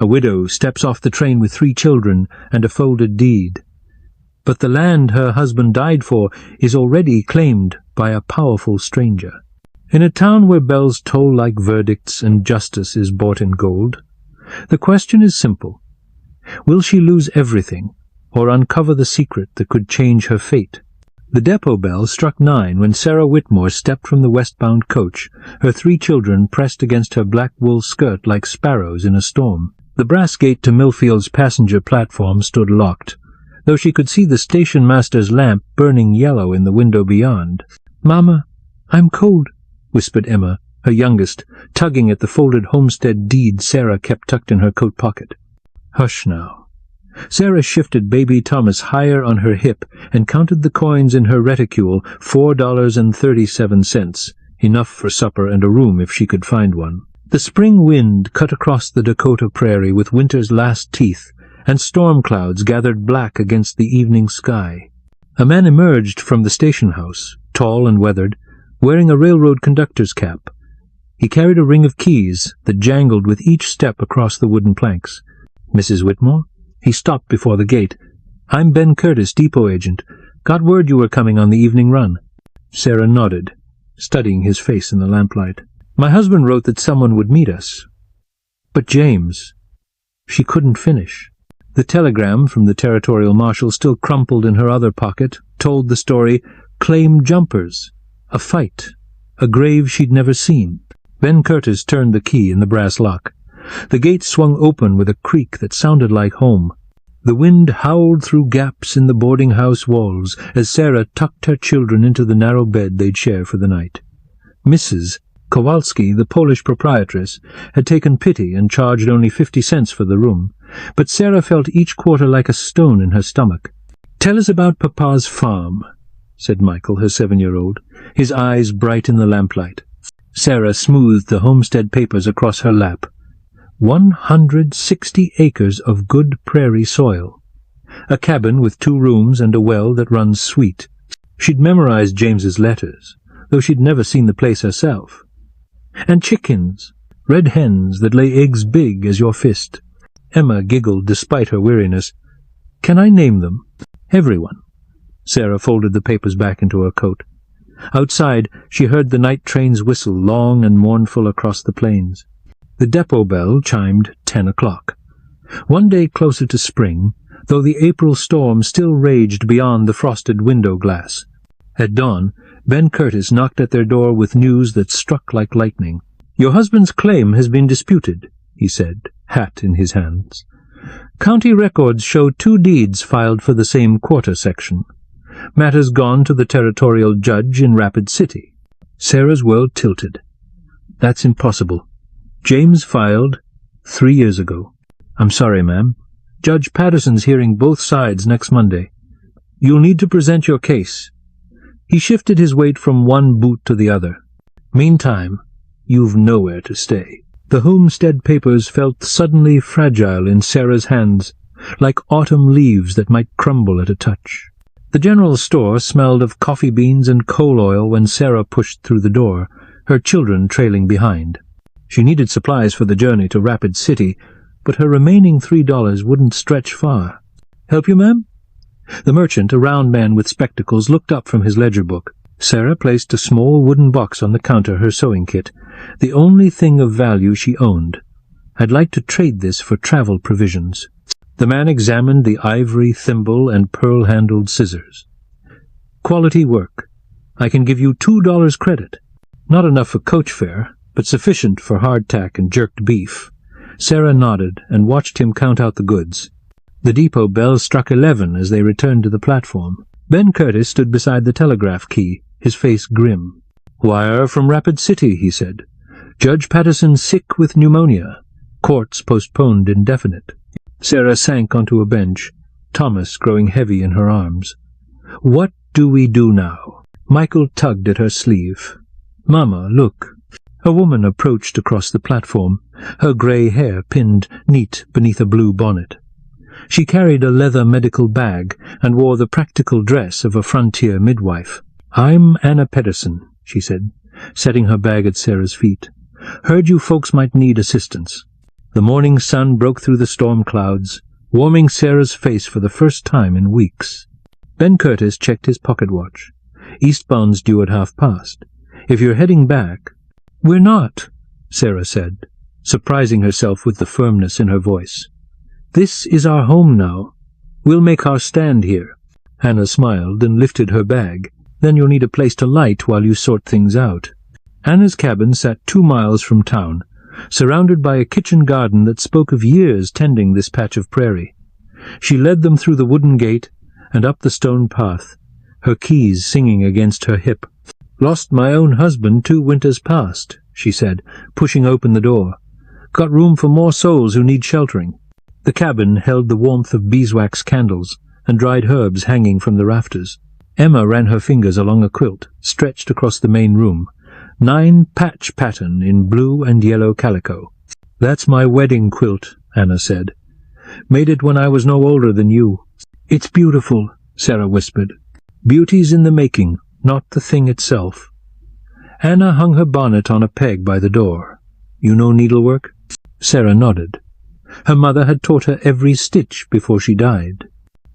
A widow steps off the train with 3 children and a folded deed. But the land her husband died for is already claimed by a powerful stranger. In a town where bells toll like verdicts and justice is bought in gold, the question is simple. Will she lose everything, or uncover the secret that could change her fate? The depot bell struck 9 when Sarah Whitmore stepped from the westbound coach, her 3 children pressed against her black wool skirt like sparrows in a storm. The brass gate to Millfield's passenger platform stood locked, though she could see the station master's lamp burning yellow in the window beyond. "Mama, I'm cold," whispered Emma, her youngest, tugging at the folded homestead deed Sarah kept tucked in her coat pocket. "Hush now." Sarah shifted baby Thomas higher on her hip and counted the coins in her reticule, $4.37, enough for supper and a room if she could find one. The spring wind cut across the Dakota prairie with winter's last teeth, and storm clouds gathered black against the evening sky. A man emerged from the station house, tall and weathered, wearing a railroad conductor's cap. He carried a ring of keys that jangled with each step across the wooden planks. "Mrs. Whitmore?" He stopped before the gate. "I'm Ben Curtis, depot agent. Got word you were coming on the evening run." Sarah nodded, studying his face in the lamplight. "My husband wrote that someone would meet us." "But James—" She couldn't finish. The telegram from the territorial marshal, still crumpled in her other pocket, told the story, "Claim jumpers. A fight. A grave she'd never seen." Ben Curtis turned the key in the brass lock. The gate swung open with a creak that sounded like home. The wind howled through gaps in the boarding-house walls as Sarah tucked her children into the narrow bed they'd share for the night. Mrs. Kowalski, the Polish proprietress, had taken pity and charged only 50 cents for the room, but Sarah felt each quarter like a stone in her stomach. "Tell us about Papa's farm," said Michael, her 7-year-old, his eyes bright in the lamplight. Sarah smoothed the homestead papers across her lap. 160 acres of good prairie soil. A cabin with 2 rooms and a well that runs sweet. She'd memorized James's letters, though she'd never seen the place herself. And chickens, red hens that lay eggs big as your fist. Emma giggled despite her weariness. "Can I name them?" "Everyone." Sarah folded the papers back into her coat. Outside, she heard the night train's whistle, long and mournful across the plains. The depot bell chimed 10 o'clock. One day closer to spring, though the April storm still raged beyond the frosted window glass. At dawn, Ben Curtis knocked at their door with news that struck like lightning. "Your husband's claim has been disputed," he said, hat in his hands. "County records show 2 deeds filed for the same quarter section. Matters gone to the territorial judge in Rapid City." Sarah's world tilted. "That's impossible. James filed 3 years ago." "I'm sorry, ma'am. Judge Patterson's hearing both sides next Monday. You'll need to present your case." He shifted his weight from one boot to the other. "Meantime, you've nowhere to stay." The homestead papers felt suddenly fragile in Sarah's hands, like autumn leaves that might crumble at a touch. The general store smelled of coffee beans and coal oil when Sarah pushed through the door, her children trailing behind. She needed supplies for the journey to Rapid City, but her remaining $3 wouldn't stretch far. "Help you, ma'am?" The merchant, a round man with spectacles, looked up from his ledger book. Sarah placed a small wooden box on the counter, her sewing kit, the only thing of value she owned. "I'd like to trade this for travel provisions." The man examined the ivory thimble and pearl-handled scissors. "Quality work. I can give you $2 credit. Not enough for coach fare, but sufficient for hardtack and jerked beef." Sarah nodded and watched him count out the goods. The depot bell struck 11 as they returned to the platform. Ben Curtis stood beside the telegraph key, his face grim. "Wire from Rapid City," he said. "Judge Patterson sick with pneumonia. Courts postponed indefinite." Sarah sank onto a bench, Thomas growing heavy in her arms. "What do we do now?" Michael tugged at her sleeve. "Mama, look." A woman approached across the platform, her grey hair pinned neat beneath a blue bonnet. She carried a leather medical bag and wore the practical dress of a frontier midwife. "I'm Anna Pedersen," she said, setting her bag at Sarah's feet. "Heard you folks might need assistance." The morning sun broke through the storm clouds, warming Sarah's face for the first time in weeks. Ben Curtis checked his pocket watch. Eastbound's due at past. If you're heading back— "We're not," Sarah said, surprising herself with the firmness in her voice. "This is our home now. We'll make our stand here." Anna smiled and lifted her bag. "Then you'll need a place to light while you sort things out." Anna's cabin sat 2 miles from town, surrounded by a kitchen garden that spoke of years tending this patch of prairie. She led them through the wooden gate and up the stone path, her keys singing against her hip. "Lost my own husband 2 winters past," she said, pushing open the door. "Got room for more souls who need sheltering." The cabin held the warmth of beeswax candles and dried herbs hanging from the rafters. Emma ran her fingers along a quilt stretched across the main room, 9-patch pattern in blue and yellow calico. "That's my wedding quilt," Anna said. "Made it when I was no older than you." "It's beautiful," Sarah whispered. "Beauty's in the making, not the thing itself." Anna hung her bonnet on a peg by the door. "You know needlework?" Sarah nodded. Her mother had taught her every stitch before she died.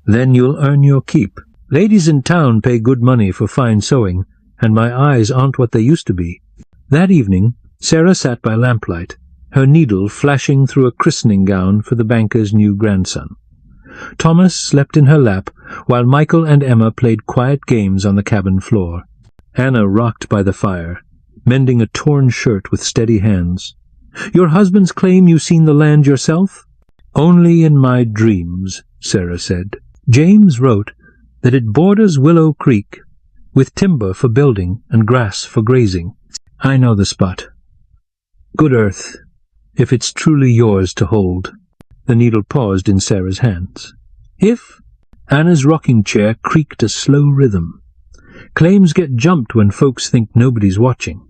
"Then you'll earn your keep. Ladies in town pay good money for fine sewing, and my eyes aren't what they used to be." That evening, Sarah sat by lamplight, her needle flashing through a christening gown for the banker's new grandson. Thomas slept in her lap, while Michael and Emma played quiet games on the cabin floor. Anna rocked by the fire, mending a torn shirt with steady hands. "Your husband's claim you seen the land yourself?" "Only in my dreams," Sarah said. "James wrote that it borders Willow Creek, with timber for building and grass for grazing. I know the spot. Good earth, if it's truly yours to hold." The needle paused in Sarah's hands. "If?" Anna's rocking chair creaked a slow rhythm. "Claims get jumped when folks think nobody's watching.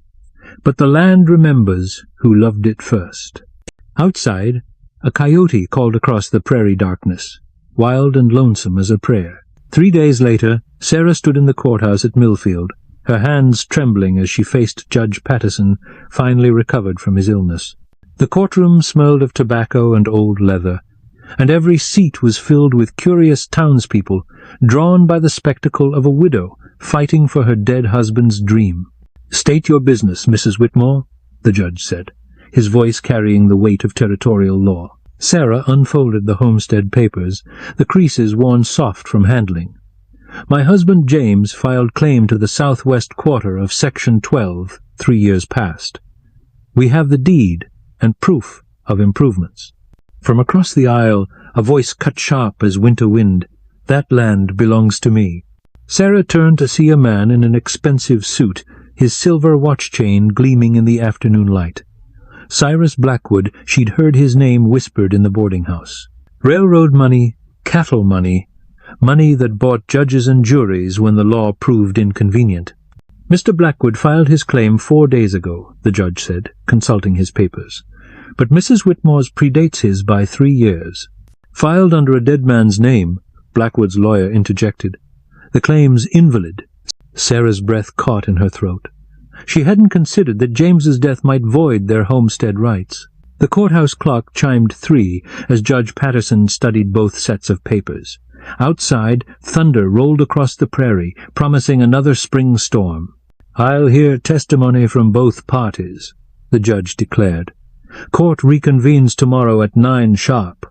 But the land remembers who loved it first." Outside, a coyote called across the prairie darkness, wild and lonesome as a prayer. 3 days later, Sarah stood in the courthouse at Millfield, her hands trembling as she faced Judge Patterson, finally recovered from his illness. The courtroom smelled of tobacco and old leather, and every seat was filled with curious townspeople, drawn by the spectacle of a widow fighting for her dead husband's dream. "State your business, Mrs. Whitmore," the judge said, his voice carrying the weight of territorial law. Sarah unfolded the homestead papers, the creases worn soft from handling. "My husband James filed claim to the southwest quarter of Section 12 3 years past. We have the deed and proof of improvements." From across the aisle, a voice cut sharp as winter wind. "That land belongs to me." Sarah turned to see a man in an expensive suit, his silver watch chain gleaming in the afternoon light. Cyrus Blackwood, she'd heard his name whispered in the boarding-house. Railroad money, cattle money, money that bought judges and juries when the law proved inconvenient. "Mr. Blackwood filed his claim 4 days ago," the judge said, consulting his papers. "But Mrs. Whitmore's predates his by 3 years. Filed under a dead man's name," Blackwood's lawyer interjected. "The claim's invalid." Sarah's breath caught in her throat. She hadn't considered that James's death might void their homestead rights. The courthouse clock chimed 3 as Judge Patterson studied both sets of papers. Outside, thunder rolled across the prairie, promising another spring storm. "I'll hear testimony from both parties," the judge declared. "Court reconvenes tomorrow at 9 sharp."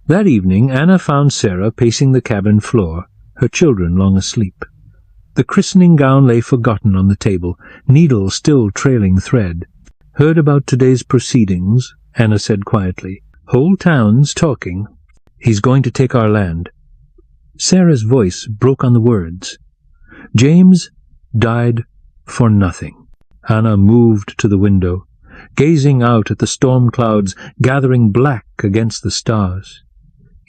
That evening Anna found Sarah pacing the cabin floor, her children long asleep. The christening gown lay forgotten on the table, needle still trailing thread. "Heard about today's proceedings," Anna said quietly. "Whole town's talking. He's going to take our land." Sarah's voice broke on the words. "James died for nothing." Anna moved to the window, gazing out at the storm clouds gathering black against the stars.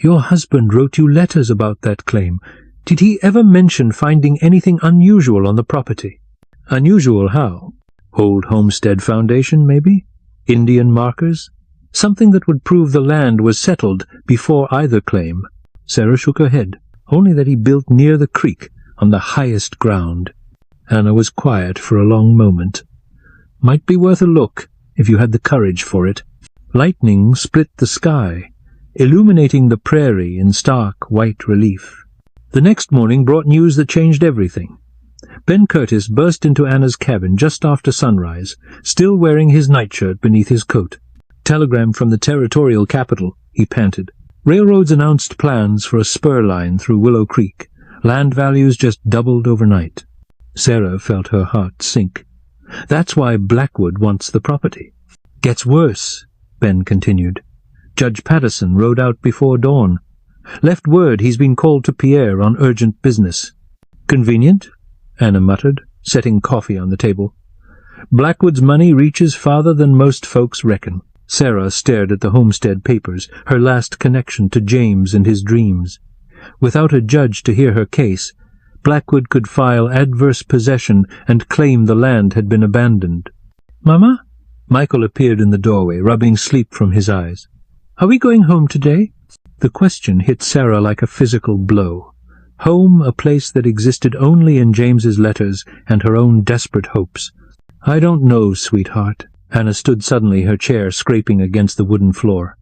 "Your husband wrote you letters about that claim. Did he ever mention finding anything unusual on the property?" "Unusual how? Old homestead foundation, maybe? Indian markers? Something that would prove the land was settled before either claim." Sarah shook her head. "Only that he built near the creek, on the highest ground." Anna was quiet for a long moment. "Might be worth a look, if you had the courage for it." Lightning split the sky, illuminating the prairie in stark white relief. The next morning brought news that changed everything. Ben Curtis burst into Anna's cabin just after sunrise, still wearing his nightshirt beneath his coat. "Telegram from the territorial capital," he panted. "Railroads announced plans for a spur line through Willow Creek. Land values just doubled overnight." Sarah felt her heart sink. "That's why Blackwood wants the property." "Gets worse," Ben continued. "Judge Patterson rode out before dawn. Left word he's been called to Pierre on urgent business." "Convenient," Anna muttered, setting coffee on the table. "Blackwood's money reaches farther than most folks reckon." Sarah stared at the homestead papers, her last connection to James and his dreams. Without a judge to hear her case, Blackwood could file adverse possession and claim the land had been abandoned. "Mama?" Michael appeared in the doorway, rubbing sleep from his eyes. "Are we going home today?" The question hit Sarah like a physical blow. Home, a place that existed only in James's letters and her own desperate hopes. "I don't know, sweetheart." Anna stood suddenly, her chair scraping against the wooden floor.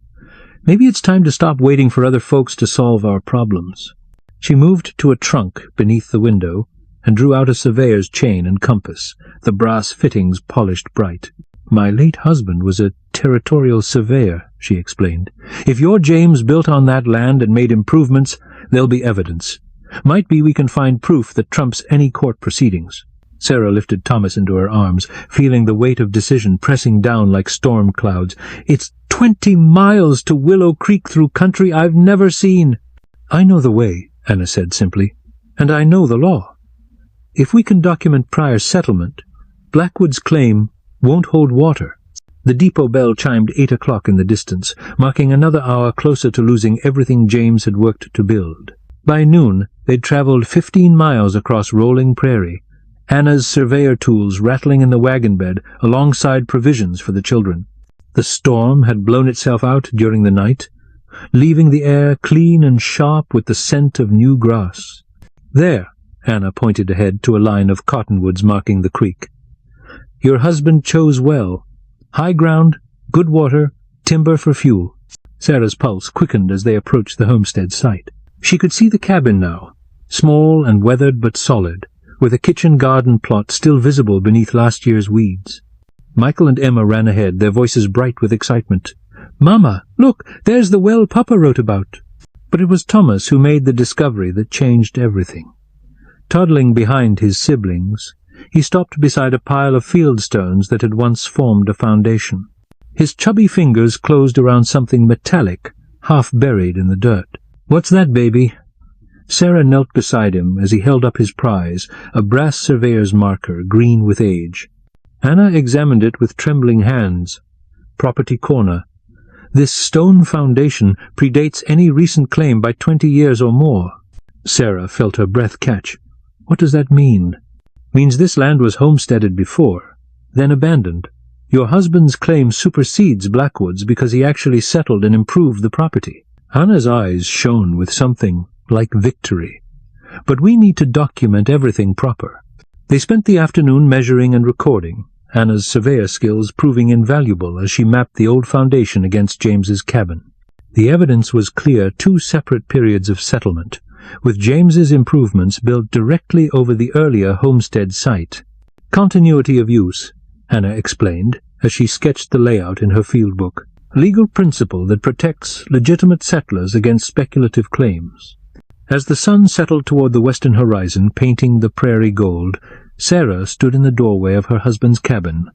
"Maybe it's time to stop waiting for other folks to solve our problems." She moved to a trunk beneath the window and drew out a surveyor's chain and compass, the brass fittings polished bright. "My late husband was a territorial surveyor," she explained. "If your James built on that land and made improvements, there'll be evidence. Might be we can find proof that trumps any court proceedings." Sarah lifted Thomas into her arms, feeling the weight of decision pressing down like storm clouds. "It's 20 miles to Willow Creek through country I've never seen." "I know the way," Anna said simply, "and I know the law. If we can document prior settlement, Blackwood's claim won't hold water." The depot bell chimed 8 o'clock in the distance, marking another hour closer to losing everything James had worked to build. By noon, they'd traveled 15 miles across rolling prairie, Anna's surveyor tools rattling in the wagon bed alongside provisions for the children. The storm had blown itself out during the night, leaving the air clean and sharp with the scent of new grass. "There," Anna pointed ahead to a line of cottonwoods marking the creek. "Your husband chose well. High ground, good water, timber for fuel." Sarah's pulse quickened as they approached the homestead site. She could see the cabin now, small and weathered but solid, with a kitchen garden plot still visible beneath last year's weeds. Michael and Emma ran ahead, their voices bright with excitement. "Mama, look, there's the well Papa wrote about." But it was Thomas who made the discovery that changed everything. Toddling behind his siblings, he stopped beside a pile of field stones that had once formed a foundation. His chubby fingers closed around something metallic, half buried in the dirt. "What's that, baby?" Sarah knelt beside him as he held up his prize, a brass surveyor's marker, green with age. Anna examined it with trembling hands. "Property corner. This stone foundation predates any recent claim by 20 years or more." Sarah felt her breath catch. "What does that mean?" "Means this land was homesteaded before, then abandoned. Your husband's claim supersedes Blackwood's because he actually settled and improved the property." Anna's eyes shone with something like victory. "But we need to document everything proper." They spent the afternoon measuring and recording, Anna's surveyor skills proving invaluable as she mapped the old foundation against James's cabin. The evidence was clear: 2 separate periods of settlement, with James's improvements built directly over the earlier homestead site. "Continuity of use," Anna explained as she sketched the layout in her field book. "Legal principle that protects legitimate settlers against speculative claims." As the sun settled toward the western horizon, painting the prairie gold, Sarah stood in the doorway of her husband's cabin.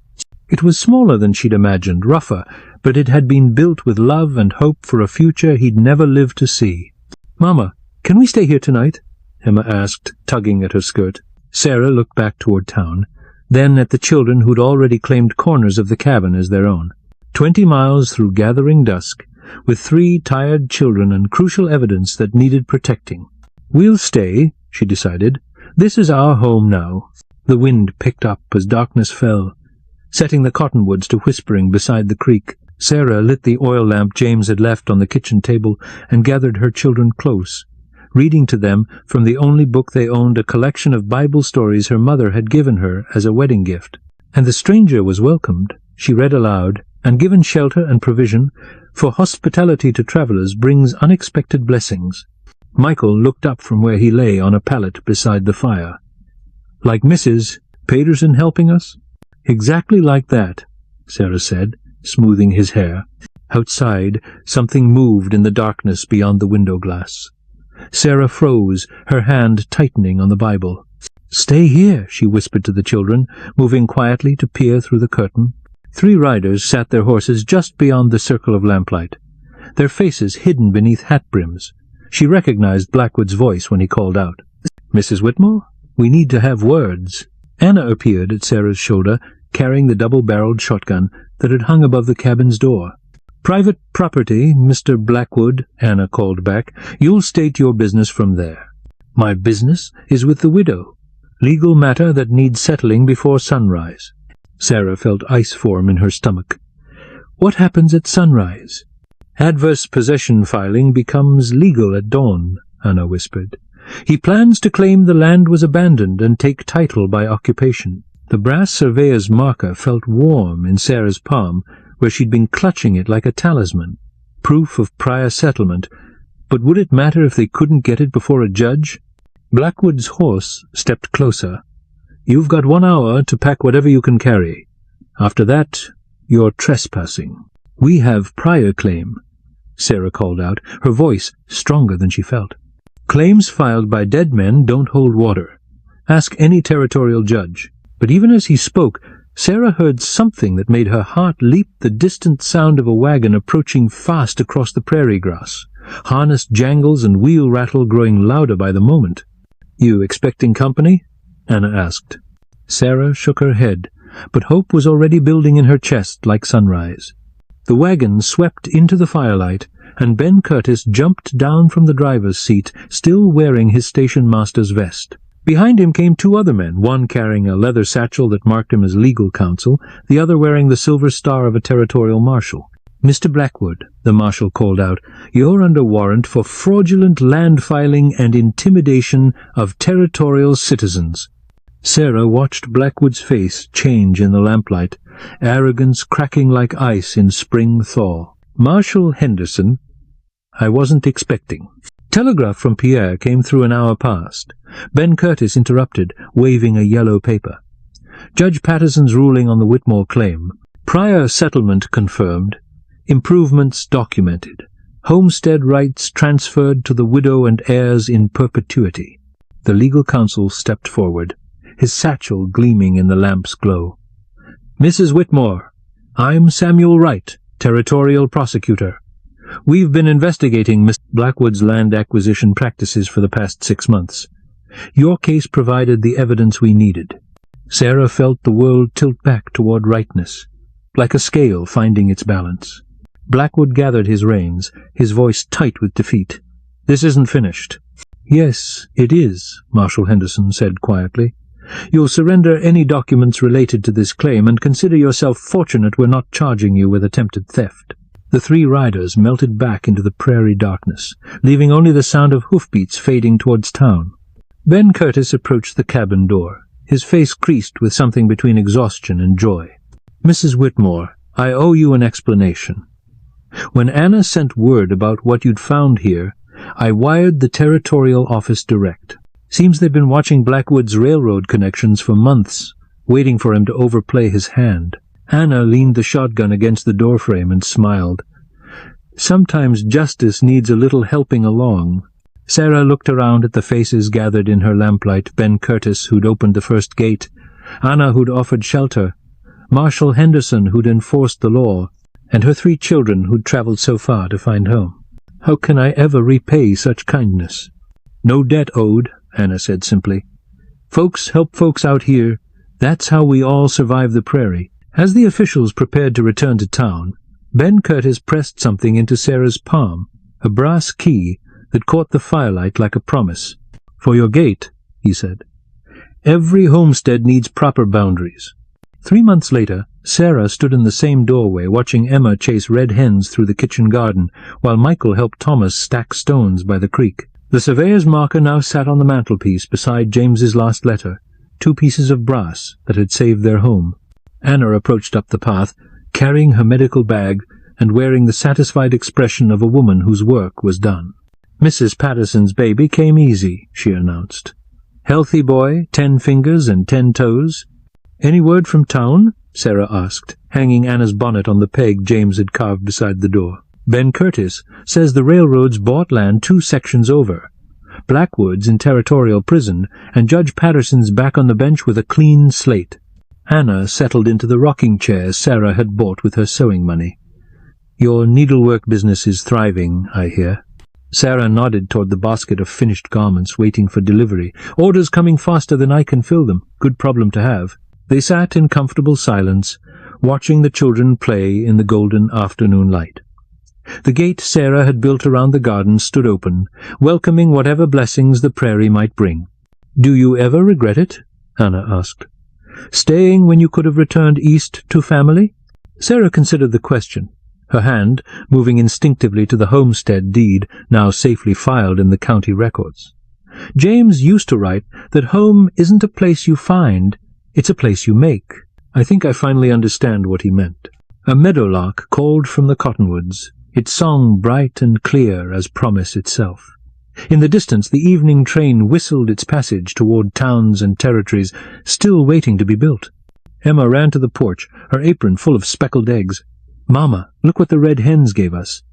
It was smaller than she'd imagined, rougher, but it had been built with love and hope for a future he'd never live to see. "Mama, can we stay here tonight?" Emma asked, tugging at her skirt. Sarah looked back toward town, then at the children who'd already claimed corners of the cabin as their own. 20 miles through gathering dusk, with 3 tired children and crucial evidence that needed protecting. "We'll stay," she decided. "This is our home now." The wind picked up as darkness fell, setting the cottonwoods to whispering beside the creek. Sarah lit the oil lamp James had left on the kitchen table and gathered her children close, reading to them from the only book they owned, a collection of Bible stories her mother had given her as a wedding gift. And the stranger was welcomed. She read aloud, and given shelter and provision, for hospitality to travellers brings unexpected blessings. Michael looked up from where he lay on a pallet beside the fire. "Like Mrs. Paterson helping us?" "Exactly like that," Sarah said, smoothing his hair. Outside, something moved in the darkness beyond the window glass. Sarah froze, her hand tightening on the Bible. "Stay here," she whispered to the children, moving quietly to peer through the curtain. 3 riders sat their horses just beyond the circle of lamplight, their faces hidden beneath hat brims. She recognized Blackwood's voice when he called out, "Mrs. Whitmore, we need to have words." Anna appeared at Sarah's shoulder, carrying the double-barreled shotgun that had hung above the cabin's door. "Private property, Mr. Blackwood," Anna called back. "You'll state your business from there." "My business is with the widow. Legal matter that needs settling before sunrise." Sarah felt ice form in her stomach. "What happens at sunrise?" "Adverse possession filing becomes legal at dawn," Anna whispered. "He plans to claim the land was abandoned and take title by occupation." The brass surveyor's marker felt warm in Sarah's palm, where she'd been clutching it like a talisman, proof of prior settlement. But would it matter if they couldn't get it before a judge? Blackwood's horse stepped closer. "You've got 1 hour to pack whatever you can carry. After that, you're trespassing." "We have prior claim," Sarah called out, her voice stronger than she felt. "Claims filed by dead men don't hold water. Ask any territorial judge." But even as he spoke, Sarah heard something that made her heart leap, the distant sound of a wagon approaching fast across the prairie grass, harness jangles and wheel rattle growing louder by the moment. "You expecting company?" Anna asked. Sarah shook her head, but hope was already building in her chest like sunrise. The wagon swept into the firelight, and Ben Curtis jumped down from the driver's seat, still wearing his station master's vest. Behind him came 2 other men, one carrying a leather satchel that marked him as legal counsel, the other wearing the silver star of a territorial marshal. "Mr. Blackwood," the marshal called out, "you're under warrant for fraudulent land filing and intimidation of territorial citizens." Sarah watched Blackwood's face change in the lamplight, arrogance cracking like ice in spring thaw. "Marshal Henderson, I wasn't expecting." Telegraph from Pierre came through an hour past. Ben Curtis interrupted, waving a yellow paper. "Judge Patterson's ruling on the Whitmore claim. Prior settlement confirmed. Improvements documented. Homestead rights transferred to the widow and heirs in perpetuity." The legal counsel stepped forward, his satchel gleaming in the lamp's glow. "Mrs. Whitmore, I'm Samuel Wright, territorial prosecutor. We've been investigating Mr. Blackwood's land acquisition practices for the past 6 months. Your case provided the evidence we needed." Sarah felt the world tilt back toward rightness, like a scale finding its balance. Blackwood gathered his reins, his voice tight with defeat. "This isn't finished." "Yes, it is," Marshal Henderson said quietly. "You'll surrender any documents related to this claim and consider yourself fortunate we're not charging you with attempted theft." The 3 riders melted back into the prairie darkness, leaving only the sound of hoofbeats fading towards town. Ben Curtis approached the cabin door, his face creased with something between exhaustion and joy. "Mrs. Whitmore, I owe you an explanation. When Anna sent word about what you'd found here, I wired the territorial office direct. Seems they've been watching Blackwood's railroad connections for months, waiting for him to overplay his hand." Anna leaned the shotgun against the doorframe and smiled. "Sometimes justice needs a little helping along." Sarah looked around at the faces gathered in her lamplight, Ben Curtis, who'd opened the first gate, Anna, who'd offered shelter, Marshal Henderson, who'd enforced the law, and her 3 children who'd traveled so far to find home. "How can I ever repay such kindness?" "No debt owed," Anna said simply. "Folks help folks out here. That's how we all survive the prairie." As the officials prepared to return to town, Ben Curtis pressed something into Sarah's palm, a brass key that caught the firelight like a promise. "For your gate," he said. "Every homestead needs proper boundaries." 3 months later, Sarah stood in the same doorway watching Emma chase red hens through the kitchen garden, while Michael helped Thomas stack stones by the creek. The surveyor's marker now sat on the mantelpiece beside James's last letter, 2 pieces of brass that had saved their home. Anna approached up the path, carrying her medical bag and wearing the satisfied expression of a woman whose work was done. "Mrs. Patterson's baby came easy," she announced. "Healthy boy, 10 fingers and 10 toes. "Any word from town?" Sarah asked, hanging Anna's bonnet on the peg James had carved beside the door. "Ben Curtis says the railroads bought land 2 sections over. Blackwood's in territorial prison, and Judge Patterson's back on the bench with a clean slate." Anna settled into the rocking chair Sarah had bought with her sewing money. "Your needlework business is thriving, I hear." Sarah nodded toward the basket of finished garments waiting for delivery. "Orders coming faster than I can fill them. Good problem to have." They sat in comfortable silence, watching the children play in the golden afternoon light. The gate Sarah had built around the garden stood open, welcoming whatever blessings the prairie might bring. "Do you ever regret it?" Anna asked. "Staying when you could have returned east to family?" Sarah considered the question, her hand moving instinctively to the homestead deed now safely filed in the county records. "James used to write that home isn't a place you find, it's a place you make. I think I finally understand what he meant." A meadowlark called from the cottonwoods, its song bright and clear as promise itself. In the distance the evening train whistled its passage toward towns and territories still waiting to be built. Emma ran to the porch, her apron full of speckled eggs. "Mama, look what the red hens gave us."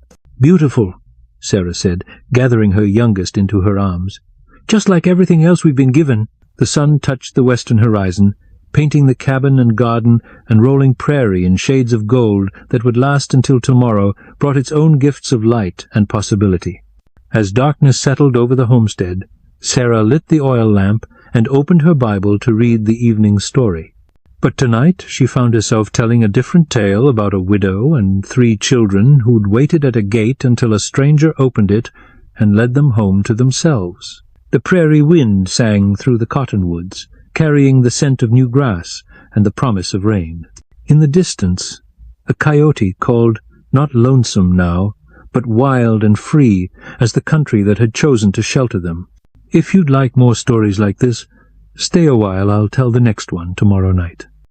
"Beautiful," Sarah said, gathering her youngest into her arms. "Just like everything else we've been given." The sun touched the western horizon, painting the cabin and garden and rolling prairie in shades of gold that would last until tomorrow brought its own gifts of light and possibility. As darkness settled over the homestead, Sarah lit the oil lamp and opened her Bible to read the evening story. But tonight she found herself telling a different tale about a widow and 3 children who'd waited at a gate until a stranger opened it and led them home to themselves. The prairie wind sang through the cottonwoods, carrying the scent of new grass and the promise of rain. In the distance, a coyote called, not lonesome now, but wild and free as the country that had chosen to shelter them. If you'd like more stories like this, stay a while, I'll tell the next one tomorrow night.